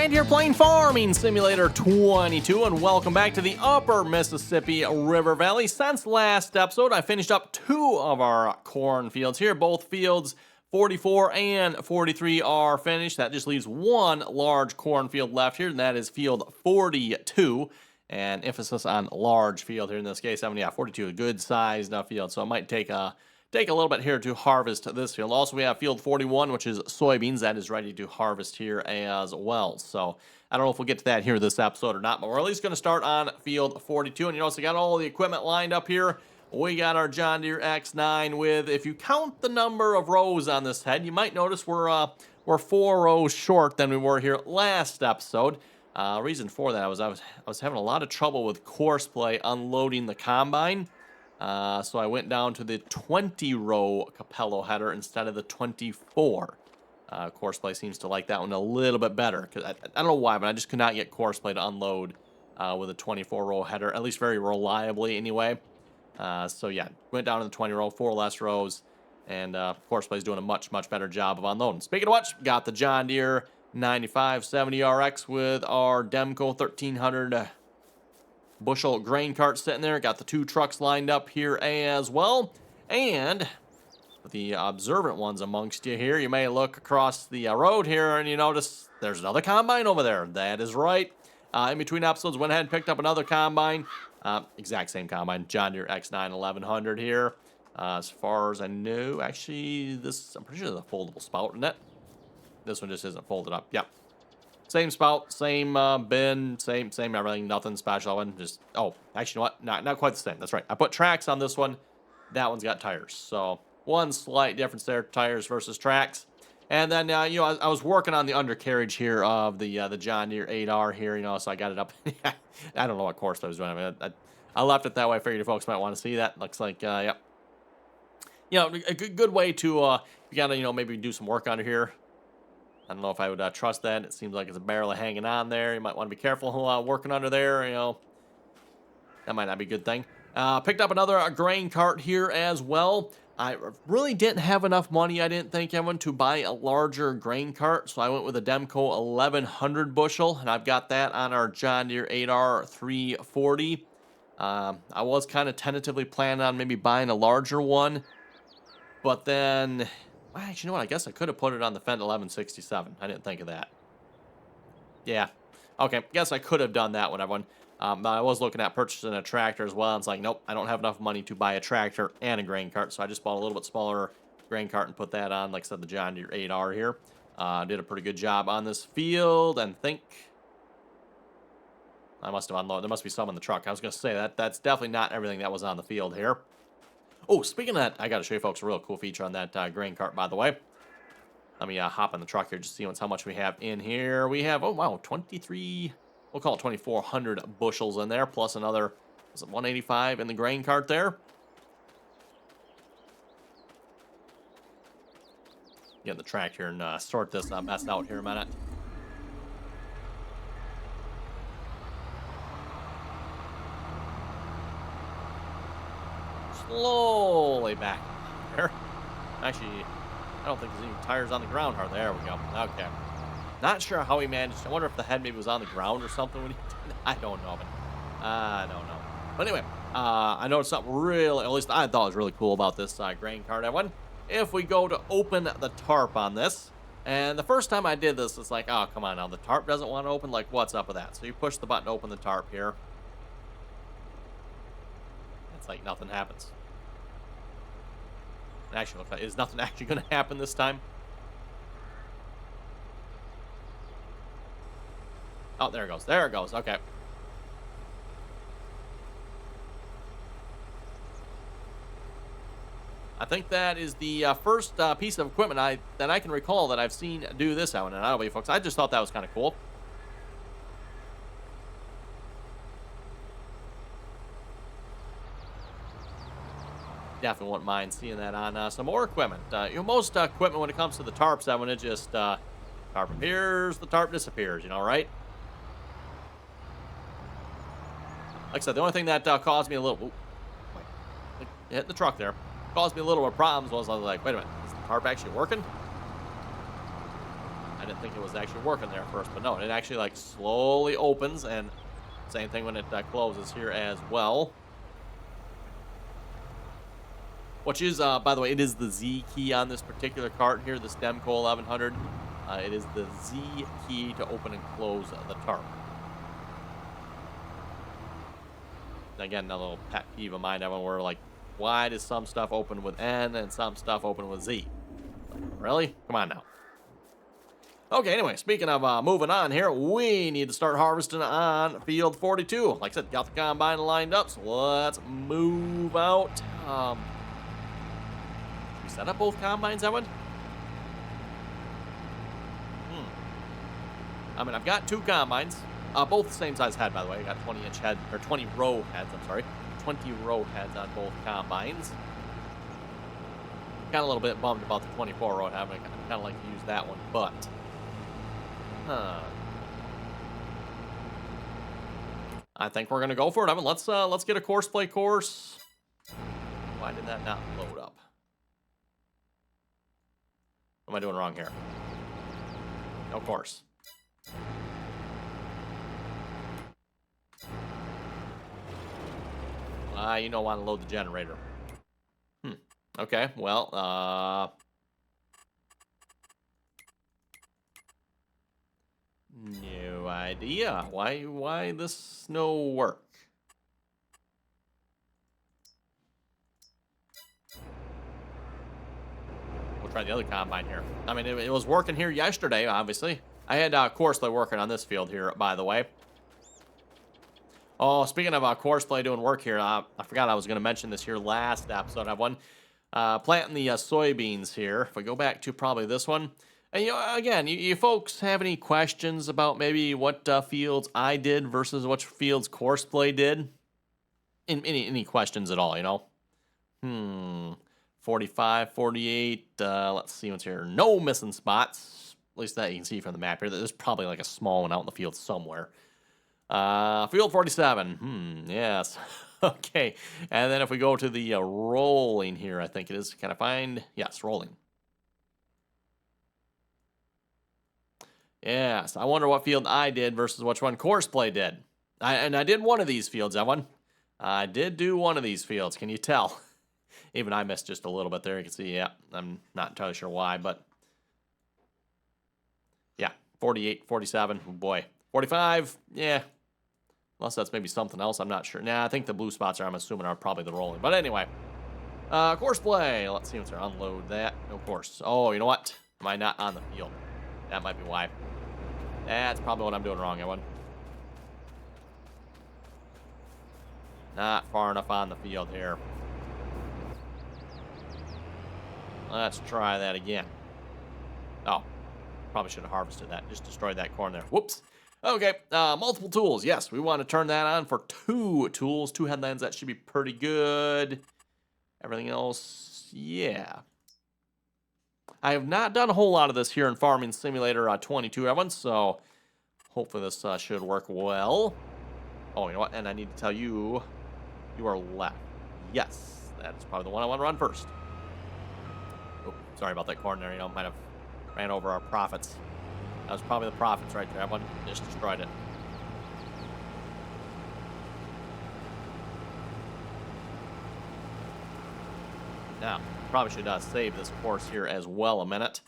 And you're playing Farming Simulator 22, and welcome back to the Upper Mississippi River Valley. Since last episode, I finished up 2 of our corn fields here. Both fields 44 and 43 are finished. That just leaves one large cornfield left here, and that is field 42. And emphasis on large field here in this case. 42, a good sized field, so it might take a little bit here to harvest this field. Also, we have field 41, which is soybeans. That is ready to harvest here as well. So I don't know if we'll get to that here this episode or not, but we're at least going to start on field 42. And you notice I got all the equipment lined up here. We got our John Deere X9 with, if you count the number of rows on this head, you might notice we're 4 rows short than we were here last episode. Reason for that, I was having a lot of trouble with Courseplay unloading the combine. So I went down to the 20-row Capello header instead of the 24. Courseplay seems to like that one a little bit better. Cause I don't know why, but I just could not get Courseplay to unload with a 24-row header, at least very reliably anyway. So yeah, went down to the 20-row, 4 less rows, and Courseplay's doing a much better job of unloading. Speaking of which, got the John Deere 9570 RX with our Demco 1300 bushel grain cart sitting there. Got the 2 trucks lined up here as well. And the observant ones amongst you here, you may look across the road here and you notice there's another combine over there. That is right. In between episodes, went ahead and picked up another combine. Exact same combine, John Deere X9 1100 here. As far as I know, actually, I'm pretty sure it's a foldable spout, isn't it? This one just isn't folded up. Yep. Same spout, same bin, same everything, nothing special. One just, oh, actually, you know what? Not quite the same. That's right. I put tracks on this one. That one's got tires. So one slight difference there, tires versus tracks. And then, you know, I was working on the undercarriage here of the John Deere 8R here, you know, so I got it up. I don't know what course I was doing. I mean, I left it that way. I figured you folks might want to see that. Looks like, yep. You know, a good way to, you got to, you know, maybe do some work under here. I don't know if I would trust that. It seems like it's barely hanging on there. You might want to be careful working under there. You know, that might not be a good thing. Picked up another grain cart here as well. I really didn't have enough money, I didn't think, Evan, to buy a larger grain cart. So I went with a Demco 1100 bushel, and I've got that on our John Deere 8R 340. I was kind of tentatively planning on maybe buying a larger one, but then... Actually, you know what? I guess I could have put it on the Fendt 1167. I didn't think of that. Yeah. Okay. Guess I could have done that one, everyone. But I was looking at purchasing a tractor as well. It's like, nope, I don't have enough money to buy a tractor and a grain cart. So I just bought a little bit smaller grain cart and put that on, like I said, the John Deere 8R here. Did a pretty good job on this field, and think I must have unloaded. There must be some in the truck. I was going to say that's definitely not everything that was on the field here. Oh, speaking of that, I got to show you folks a real cool feature on that grain cart, by the way. Let me hop in the truck here just to see how much we have in here. We have, oh, wow, 23, we'll call it 2,400 bushels in there, plus another, was it 185 in the grain cart there? Get in the track here and sort this mess out here a minute. Slowly back there. Actually, I don't think there's any tires on the ground. There we go. Okay. Not sure how he managed. I wonder if the head maybe was on the ground or something when he did it. I don't know. I don't know. But anyway, I noticed something really, at least I thought was really cool about this grain cart. Everyone, if we go to open the tarp on this, and the first time I did this, it's like, oh, come on now. The tarp doesn't want to open. Like, what's up with that? So you push the button to open the tarp here. It's like nothing happens. Actually, is nothing actually going to happen this time? Oh, there it goes. There it goes. Okay. I think that is the first piece of equipment that I can recall that I've seen do this out. And I don't know, folks, I just thought that was kind of cool. Definitely wouldn't mind seeing that on some more equipment. You know, most equipment when it comes to the tarps, when it just tarp appears, the tarp disappears. You know, right? Like I said, the only thing that caused me a little hitting the truck there caused me a little bit of problems was I was like, wait a minute, is the tarp actually working? I didn't think it was actually working there at first, but no, it actually like slowly opens, and same thing when it closes here as well. Which is, by the way, it is the Z key on this particular cart here, this Demco 1100. It is the Z key to open and close the tarp. Again, another little pet peeve of mine, everyone, where like, why does some stuff open with N and some stuff open with Z? Really? Come on now. Okay, anyway, speaking of moving on here, we need to start harvesting on field 42. Like I said, got the combine lined up, so let's move out. Should we set up both combines, Evan? I mean, I've got two combines, both the same size head, by the way. I got 20-inch head, or 20 row heads, I'm sorry. 20 row heads on both combines. Got a little bit bummed about the 24 row head. I kind of like to use that one, but I think we're gonna go for it. Evan, let's get a Courseplay course. Why did that not load up? What am I doing wrong here? No course. You don't want to load the generator. Okay, well, no idea. Why this no work? We'll try the other combine here. I mean, it was working here yesterday, obviously. I had Courseplay working on this field here, by the way. Oh, speaking of Courseplay doing work here, I forgot I was going to mention this here last episode. I've planting the soybeans here. If we go back to probably this one. And, you know, again, you folks have any questions about maybe what fields I did versus what fields Courseplay did? Any questions at all, you know? 45, 48, let's see what's here. No missing spots. At least that you can see from the map here. There's probably like a small one out in the field somewhere. Field 47. Yes. Okay. And then if we go to the rolling here, I think it is. Can I find? Yes, rolling. Yes. I wonder what field I did versus which one Courseplay did. And I did one of these fields, Evan. I did do one of these fields. Can you tell? Even I missed just a little bit there. You can see, yeah, I'm not entirely sure why, but yeah, 48, 47, oh boy. 45, yeah. Unless that's maybe something else, I'm not sure. Nah, I think the blue spots I'm assuming, are probably the rolling. But anyway, Courseplay. Let's see what's there. Unload that. No course. Oh, you know what? Am I not on the field? That might be why. That's probably what I'm doing wrong, everyone. Not far enough on the field here. Let's try that again. Oh, probably should have harvested that. Just destroyed that corn there. Whoops. Okay, multiple tools. Yes, we want to turn that on for 2 tools, 2 headlands. That should be pretty good. Everything else, yeah. I have not done a whole lot of this here in Farming Simulator 22, everyone, so hopefully this should work well. Oh, you know what? And I need to tell you, you are left. Yes, that's probably the one I want to run first. Oh, sorry about that corn there. You know, might have ran over our profits. That was probably the profits right there. Everyone just destroyed it. Now, probably should save this course here as well a minute.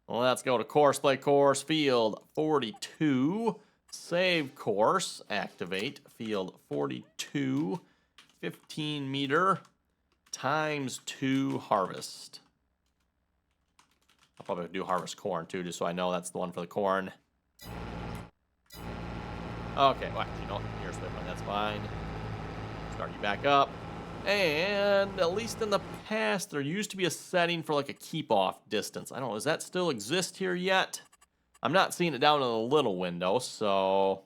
Well, let's go to Courseplay course, field 42. Save course, activate, field 42, 15 meter, times 2 harvest. I'll probably do harvest corn too, just so I know that's the one for the corn. Okay, well, you know, here's the one, that's fine. Start you back up. And at least in the past, there used to be a setting for like a keep-off distance. I don't know, does that still exist here yet? I'm not seeing it down in the little window, so...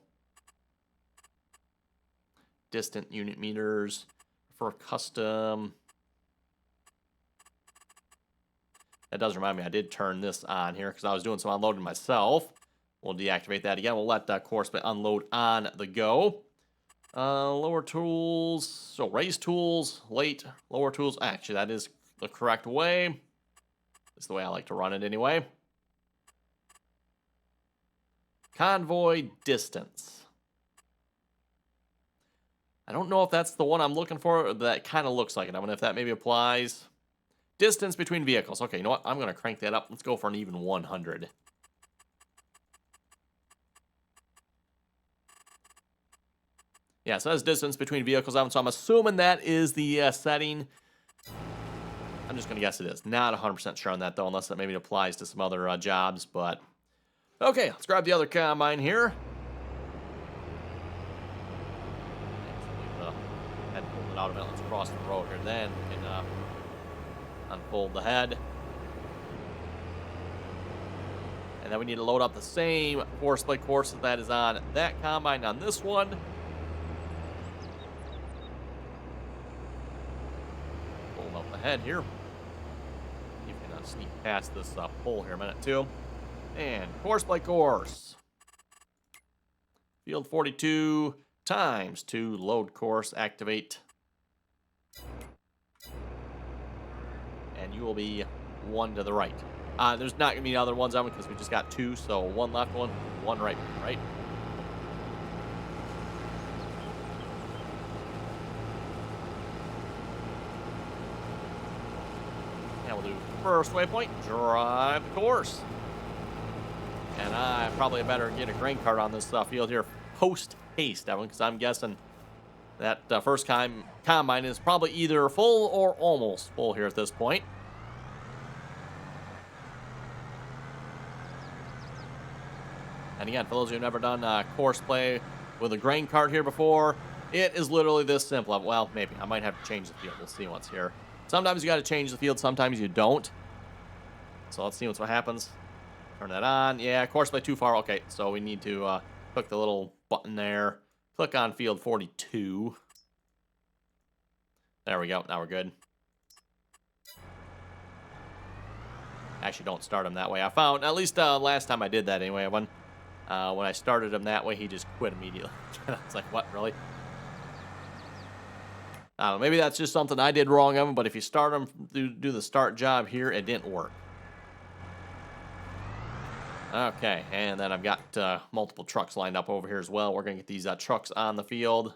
Distant unit meters for custom... That does remind me, I did turn this on here because I was doing some unloading myself. We'll deactivate that again. We'll let Courseplay unload on the go. Lower tools, so raise tools, late, lower tools. Actually, that is the correct way. That's the way I like to run it anyway. Convoy distance. I don't know if that's the one I'm looking for. That kind of looks like it. I wonder if that maybe applies. Distance between vehicles. Okay, you know what? I'm going to crank that up. Let's go for an even 100. Yeah, so that's distance between vehicles. So I'm assuming that is the setting. I'm just going to guess it is. Not 100% sure on that, though, unless that maybe applies to some other jobs. But, okay, let's grab the other combine here. Head pull it out of it. Let's cross the road here. Then we can unfold the head. And then we need to load up the same Courseplay course that is on that combine on this one. Fold up the head here. You can sneak past this pole here a minute too. And Courseplay course. Field 42 times 2 load course activate. And you will be 1 to the right. There's not going to be other ones on because we just got 2, so 1 left, 1 right, right? And we'll do first waypoint, drive the course. And I probably better get a grain cart on this field here post-haste, Evan, because I'm guessing that first combine is probably either full or almost full here at this point. And again, for those of you who've never done Courseplay with a grain cart here before, it is literally this simple. Well, maybe. I might have to change the field. We'll see what's here. Sometimes you got to change the field. Sometimes you don't. So let's see what happens. Turn that on. Yeah, Courseplay too far. Okay, so we need to click the little button there. Click on field 42. There we go. Now we're good. Actually, don't start him that way. I found, at least last time I did that anyway, when I started him that way, he just quit immediately. I was like, what, really? I don't know, maybe that's just something I did wrong of him, but if you start him, do the start job here, it didn't work. Okay, and then I've got multiple trucks lined up over here as well. We're going to get these trucks on the field.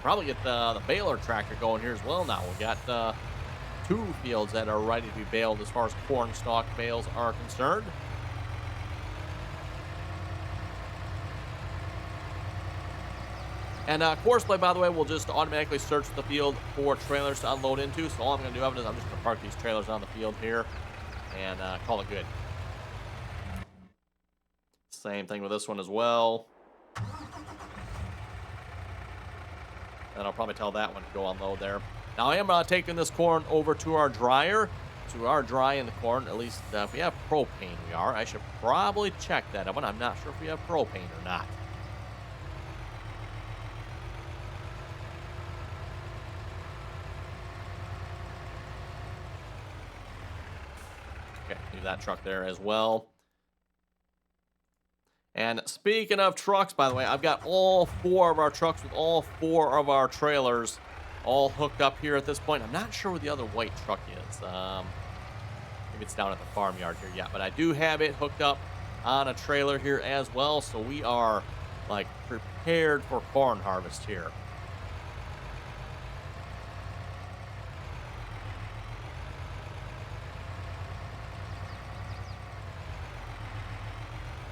Probably get the baler tractor going here as well now. We've got 2 fields that are ready to be baled as far as corn stalk bales are concerned. And Courseplay, by the way, will just automatically search the field for trailers to unload into. So all I'm going to do, Evan, is I'm just going to park these trailers on the field here and call it good. Same thing with this one as well. And I'll probably tell that one to go unload there. Now, I am taking this corn over to our dryer. So we are drying the corn, at least if we have propane, we are. I should probably check that, but I'm not sure if we have propane or not. Okay, leave that truck there as well. And speaking of trucks, by the way, I've got all 4 of our trucks with all 4 of our trailers all hooked up here at this point. I'm not sure where the other white truck is. Maybe it's down at the farmyard here. Yeah, but I do have it hooked up on a trailer here as well. So we are, like, prepared for corn harvest here.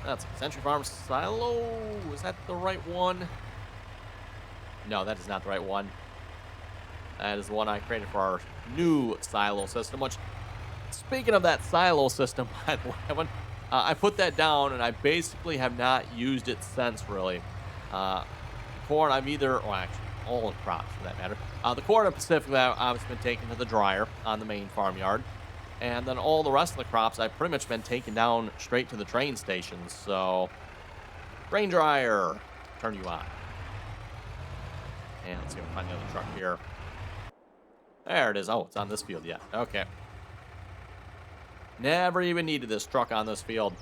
That's a Century Farm silo. Is that the right one? No, that is not the right one. That is the one I created for our new silo system, which, speaking of that silo system, by the way, I put that down, and I basically have not used it since, really. Corn, I've either, well, actually, all the crops, for that matter. The corn in Pacific, I've obviously been taken to the dryer on the main farmyard. And then all the rest of the crops, I've pretty much been taken down straight to the train stations. So, grain dryer, turn you on. And let's see if we can find the other truck here. There it is. Oh, it's on this field yet. Okay. Never even needed this truck on this field.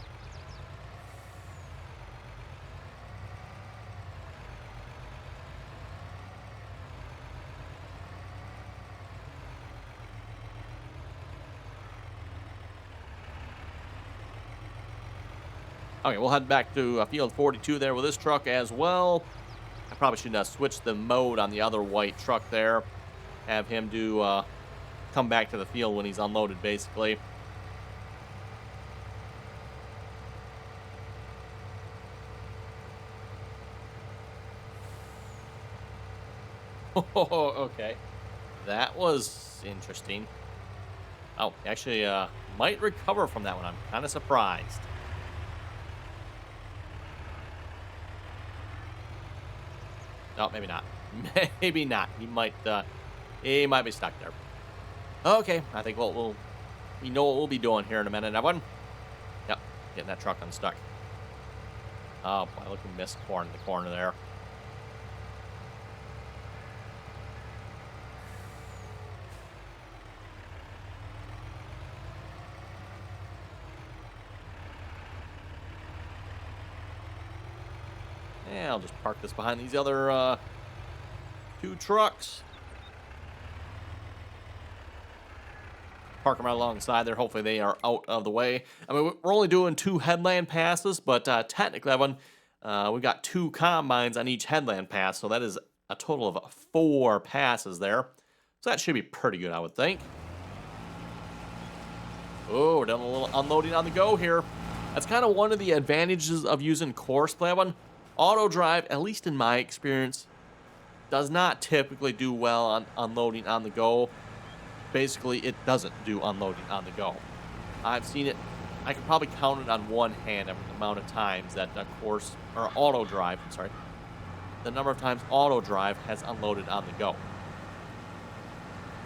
Okay, we'll head back to field 42 there with this truck as well. I probably should switch the mode on the other white truck there. Have him do come back to the field when he's unloaded, basically. Oh, okay. That was interesting. Oh, actually, might recover from that one. I'm kind of surprised. No, maybe not. Maybe not. He might be stuck there. Okay, I think we know what we'll be doing here in a minute. Everyone. Yep, getting that truck unstuck. Oh boy, look, we missed corn in the corner there. Yeah, I'll just park this behind these other two trucks. Park them right alongside there. Hopefully they are out of the way. I mean, we're only doing 2 headland passes, but technically, Evan, we've got 2 combines on each headland pass, so that is a total of 4 passes there. So that should be pretty good, I would think. Oh, we're doing a little unloading on the go here. That's kind of one of the advantages of using Courseplay, Evan. Auto drive, at least in my experience, does not typically do well on unloading on the go. Basically, it doesn't do unloading on the go. I've seen it. I can probably count it on one hand every amount of times that auto drive, the number of times auto drive has unloaded on the go.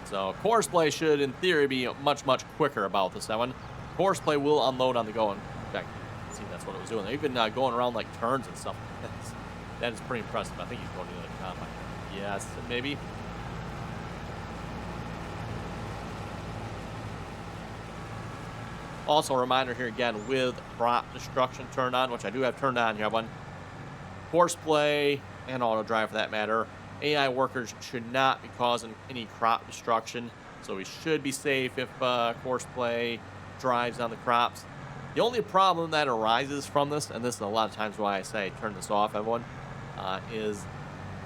So Courseplay should, in theory, be much, much quicker about this one. Courseplay will unload on the go. In fact, see, that's what it was doing. They've been going around like turns and stuff. That is pretty impressive. I think he's going to the combine. Yes, maybe. Also, a reminder here again with crop destruction turned on, which I do have turned on here. One Courseplay and auto drive for that matter. AI workers should not be causing any crop destruction, so we should be safe if Courseplay drives on the crops. The only problem that arises from this, and this is a lot of times why I say turn this off, everyone, is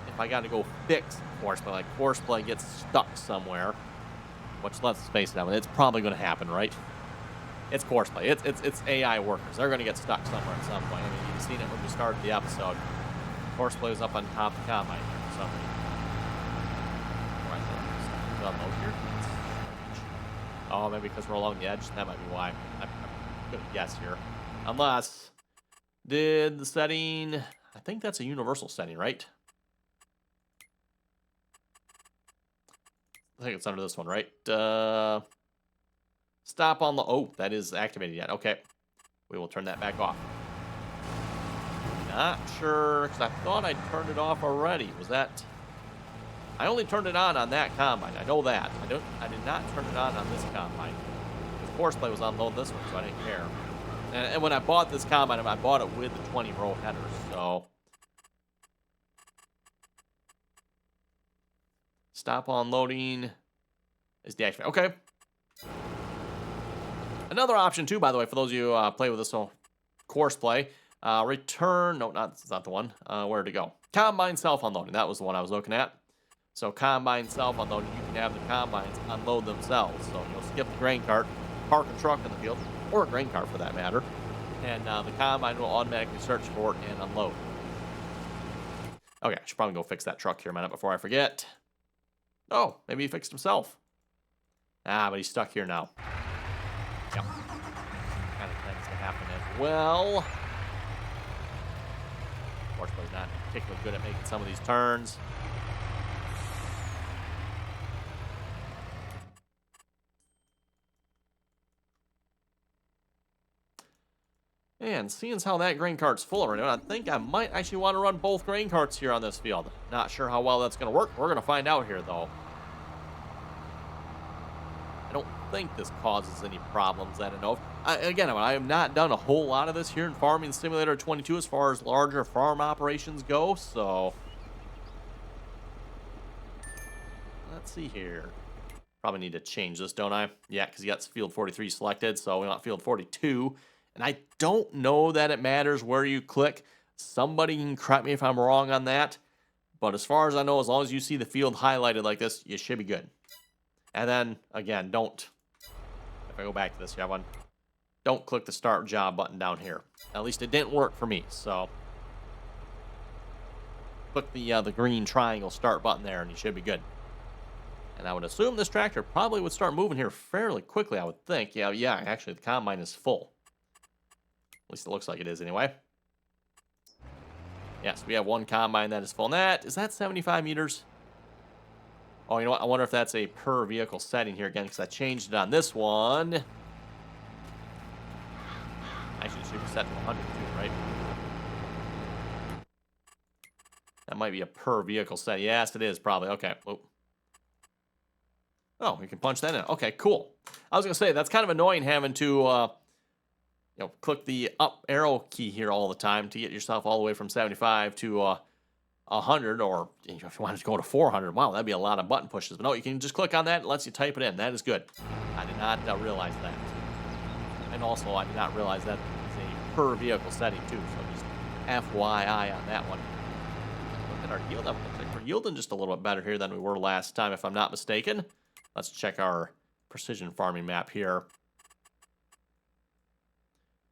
if I got to go fix Courseplay, like Courseplay gets stuck somewhere, which let's face it, I mean, it's probably going to happen, right? It's Courseplay. It's AI workers. They're going to get stuck somewhere at some point. I mean, you've seen it when we started the episode. Courseplay was up on top of the combine for some reason. Right there. Unload here. Oh, maybe because we're along the edge. That might be why. I'm going to guess here. Unless, did the setting... I think that's a universal setting, right? I think it's under this one, right? Stop on the... Oh, that is activated yet. Okay. We will turn that back off. Not sure, because I thought I turned it off already. Was that... I only turned it on that combine. I know that. I did not turn it on this combine. Of course, Courseplay was on load this one, so I didn't care. And when I bought this combine, I bought it with the 20-row headers, so... Stop on loading is deactivated. Okay. Another option, too, by the way, for those of you who play with this Courseplay, return... No, that's not the one. Where'd it go? Combine self-unloading. That was the one I was looking at. So combine self-unloading, you can have the combines unload themselves. So you'll skip the grain cart, park a truck in the field, or a grain cart for that matter, and the combine will automatically search for it and unload. Okay, I should probably go fix that truck here a minute before I forget. Oh, maybe he fixed himself. Ah, but he's stuck here now. Yep. Kind of tends to happen as well. Courseplay not particularly good at making some of these turns. And seeing as how that grain cart's full right now, I think I might actually want to run both grain carts here on this field. Not sure how well that's going to work. We're going to find out here, though. I don't think this causes any problems, I don't know. Again, I have not done a whole lot of this here in Farming Simulator 22 as far as larger farm operations go, so... Let's see here. Probably need to change this, don't I? Yeah, because you got field 43 selected, so we want field 42. And I don't know that it matters where you click. Somebody can correct me if I'm wrong on that. But as far as I know, as long as you see the field highlighted like this, you should be good. And then, again, don't, if I go back to this, yeah, one, don't click the start job button down here. At least it didn't work for me, so click the green triangle start button there, and you should be good. And I would assume this tractor probably would start moving here fairly quickly, I would think. Yeah, actually, the combine is full. At least it looks like it is anyway. Yes, we have one combine that is full. And is that 75 meters? Oh, you know what? I wonder if that's a per vehicle setting here again, because I changed it on this one. Actually, it should be set to 100 too, right? That might be a per vehicle set. Yes, it is probably. Okay. Oh, we can punch that in. Okay, cool. I was going to say, that's kind of annoying having to, click the up arrow key here all the time to get yourself all the way from 75 to 100, or if you wanted to go to 400. Wow, that'd be a lot of button pushes. But no, you can just click on that. It lets you type it in. That is good. I did not realize that. And also, I did not realize that is a per vehicle setting too. So just FYI on that one. Look at our yield. Looks like we're yielding just a little bit better here than we were last time, if I'm not mistaken. Let's check our precision farming map here.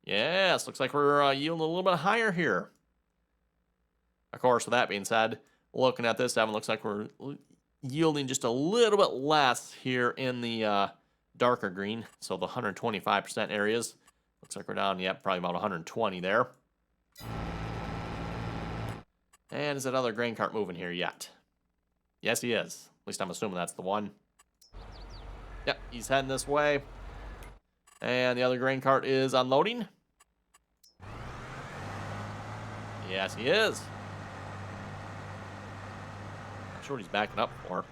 Yes, looks like we're yielding a little bit higher here. Of course, with that being said, looking at this, Evan, looks like we're yielding just a little bit less here in the darker green. So the 125% areas. Looks like we're down, probably about 120 there. And is that other grain cart moving here yet? Yes, he is. At least I'm assuming that's the one. Yep, he's heading this way. And the other grain cart is unloading. Yes, he is. Not sure what he's backing up for.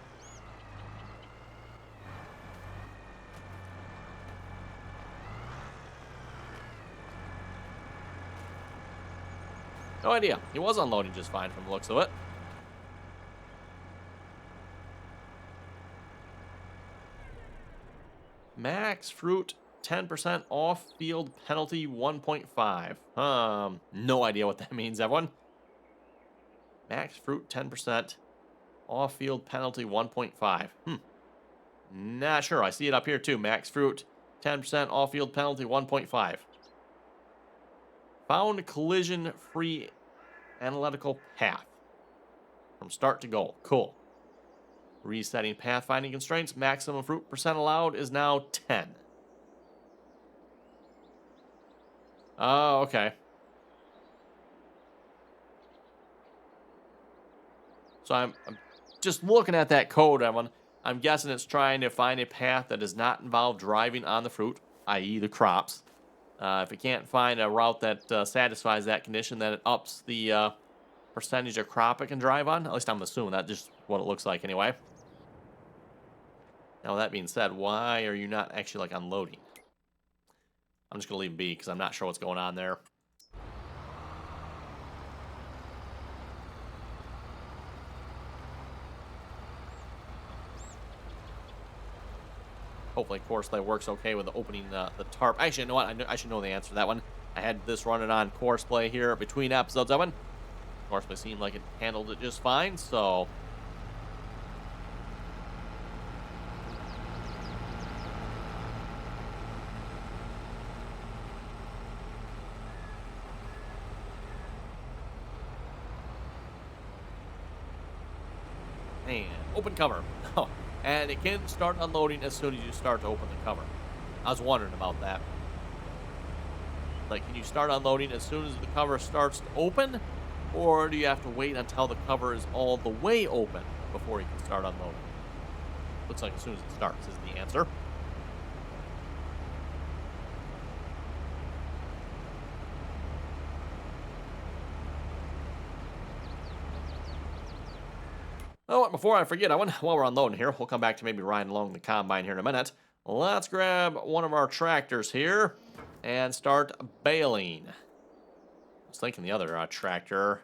No idea. He was unloading just fine from the looks of it. Max fruit 10% off field penalty 1.5. No idea what that means, everyone. Max fruit 10% off field penalty 1.5. Not sure. I see it up here too. Max fruit 10% off field penalty 1.5. Found collision free analytical path from start to goal. Cool. Resetting pathfinding constraints. Maximum fruit percent allowed is now 10. Oh, okay. So I'm just looking at that code, Evan. I'm guessing it's trying to find a path that does not involve driving on the fruit, i.e. the crops. If it can't find a route that satisfies that condition, then it ups the percentage of crop it can drive on. At least I'm assuming that's just what it looks like anyway. Now, with that being said, why are you not actually, unloading? I'm just going to leave it be because I'm not sure what's going on there. Hopefully, Courseplay works okay with opening the tarp. Actually, you know what? I should know the answer to that one. I had this running on Courseplay here between episodes of it. Courseplay seemed like it handled it just fine, so... And open cover. Oh, and it can start unloading as soon as you start to open the cover. I was wondering about that. Can you start unloading as soon as the cover starts to open? Or do you have to wait until the cover is all the way open before you can start unloading? Looks like as soon as it starts is the answer. Oh, before I forget, while we're unloading here, we'll come back to maybe riding along the combine here in a minute. Let's grab one of our tractors here and start baling. I was thinking the other tractor.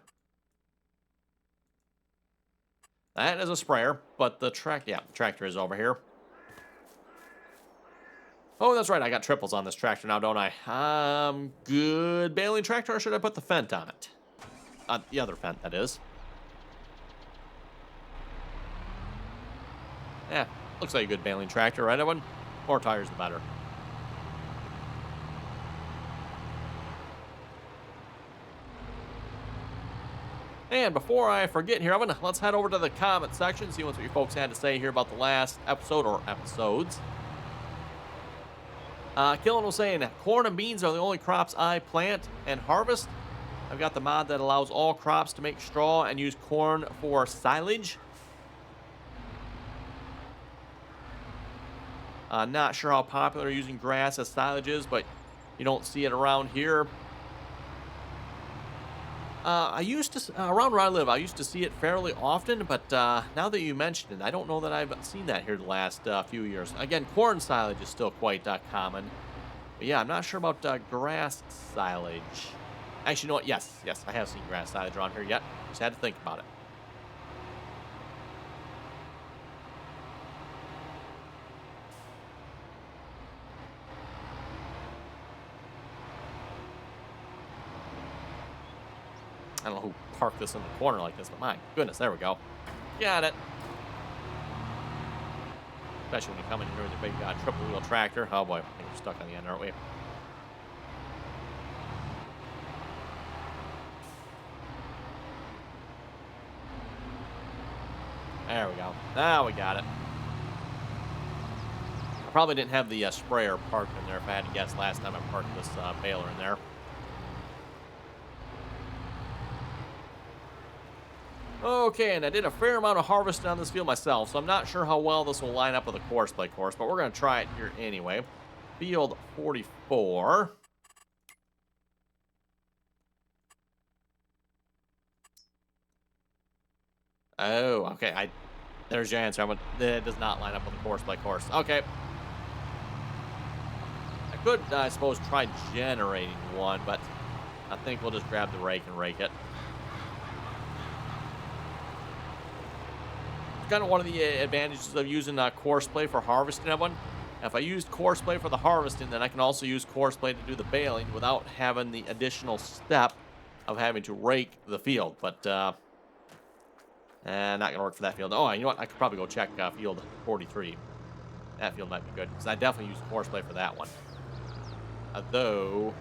That is a sprayer, but the tractor is over here. Oh, that's right. I got triples on this tractor now, don't I? Good baling tractor, or should I put the Fent on it? The other Fent, that is. Yeah, looks like a good baling tractor, right, everyone? More tires, the better. And before I forget here, let's head over to the comment section, see what you folks had to say here about the last episode or episodes. Killen was saying, corn and beans are the only crops I plant and harvest. I've got the mod that allows all crops to make straw and use corn for silage. Not sure how popular using grass as silage is, but you don't see it around here. I used to, around where I live, I used to see it fairly often, but now that you mentioned it, I don't know that I've seen that here the last few years. Again, corn silage is still quite common. But yeah, I'm not sure about grass silage. Actually, you know what? Yes, I have seen grass silage around here yet. Just had to think about it. I don't know who parked this in the corner like this, but my goodness, there we go. Got it. Especially when you come in here with your big triple wheel tractor. Oh boy, I think we're stuck on the end, aren't we? There we go. Now we got it. I probably didn't have the sprayer parked in there if I had to guess last time I parked this baler in there. Okay, and I did a fair amount of harvesting on this field myself, so I'm not sure how well this will line up with a Courseplay course, but we're going to try it here anyway. Field 44. Oh, okay. There's your answer. It does not line up with a Courseplay course. Okay. I could, I suppose, try generating one, but I think we'll just grab the rake and rake it. Kind of one of the advantages of using Courseplay for harvesting, everyone. If I used Courseplay for the harvesting, then I can also use Courseplay to do the baling without having the additional step of having to rake the field. But not gonna work for that field. Oh, you know what? I could probably go check field 43. That field might be good because I definitely used Courseplay for that one. Though,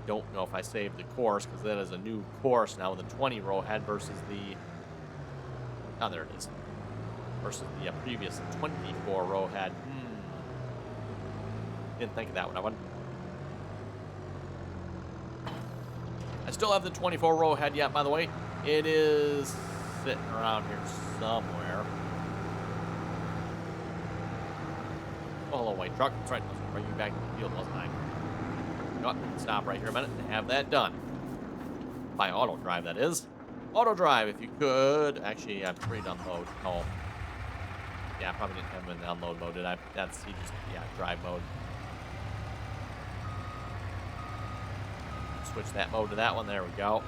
don't know if I saved the course because that is a new course now with a 20 row head versus the. Oh, there it is. Versus the previous 24 row head. Didn't think of that one. I still have the 24 row head yet, by the way. It is sitting around here somewhere. Oh, hello, white truck. That's right. I was going to bring you back to the field, wasn't I? Oh, stop right here a minute and have that done. By auto drive, that is. Auto drive, if you could. Actually, I'm free to unload. Oh. Yeah, I probably didn't have him in the unload mode, did I? He just, drive mode. Switch that mode to that one. There we go.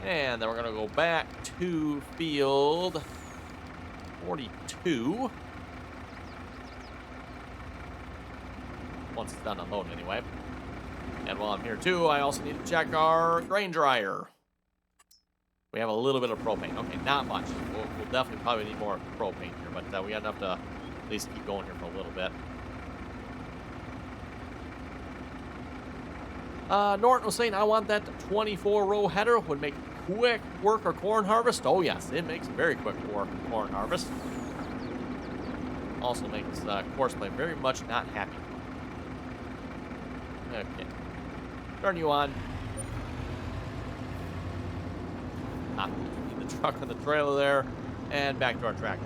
And then we're going to go back to field 42. Once it's done unloading, anyway. And while I'm here, too, I also need to check our grain dryer. We have a little bit of propane. Okay, not much. We'll definitely probably need more propane here, but we got enough to at least keep going here for a little bit. Norton was saying, I want that 24-row header. Would make quick work or corn harvest. Oh, yes, it makes very quick work corn harvest. Also makes Courseplay very much not happy. Okay. Turn you on. The truck and the trailer there, and back to our tractor.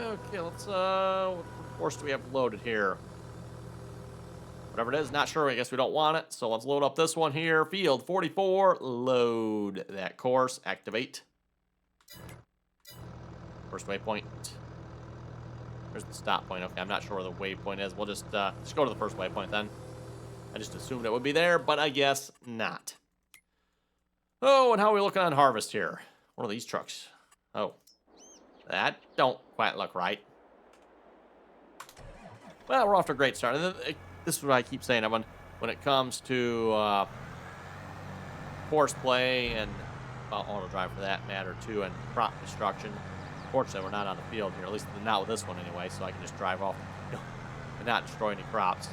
Okay, let's what course do we have loaded here? Whatever it is, not sure. I guess we don't want it. So let's load up this one here. Field 44. Load that course. Activate. First waypoint. There's the stop point. Okay, I'm not sure where the waypoint is. We'll just go to the first waypoint then. I just assumed it would be there, but I guess not. Oh, and how are we looking on harvest here? What are these trucks? Oh, that don't quite look right. Well, we're off to a great start. This is what I keep saying, Evan. When it comes to Courseplay and auto drive for that matter too, and crop destruction. Fortunately, we're not on the field here, at least not with this one anyway, so I can just drive off and not destroy any crops.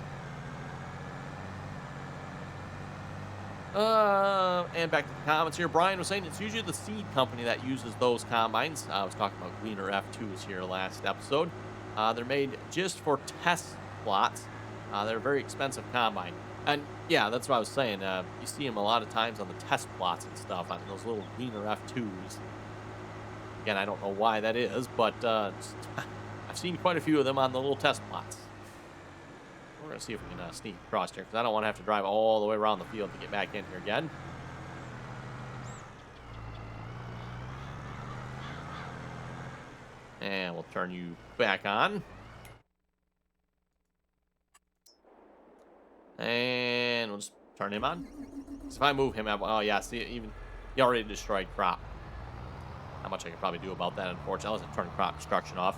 And back to the comments here. Brian was saying it's usually the seed company that uses those combines. I was talking about Gleaner F2s here last episode. They're made just for test plots. They're a very expensive combine. And yeah, that's what I was saying. You see them a lot of times on the test plots and stuff, on those little Gleaner F2s. Again, I don't know why that is, but I've seen quite a few of them on the little test plots. We're going to see if we can sneak across here, because I don't want to have to drive all the way around the field to get back in here again. And we'll turn you back on. And we'll just turn him on. So if I move him, oh yeah, see, even he already destroyed crop. Not much I can probably do about that, unfortunately. Unless I turn crop destruction off.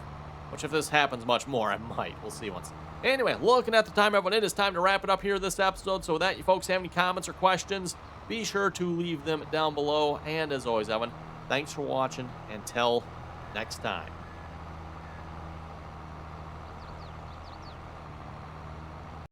Which, if this happens much more, I might. We'll see once. Anyway, looking at the time, everyone, it is time to wrap it up here this episode. So with that, you folks have any comments or questions, be sure to leave them down below. And as always, Evan, thanks for watching. Until next time.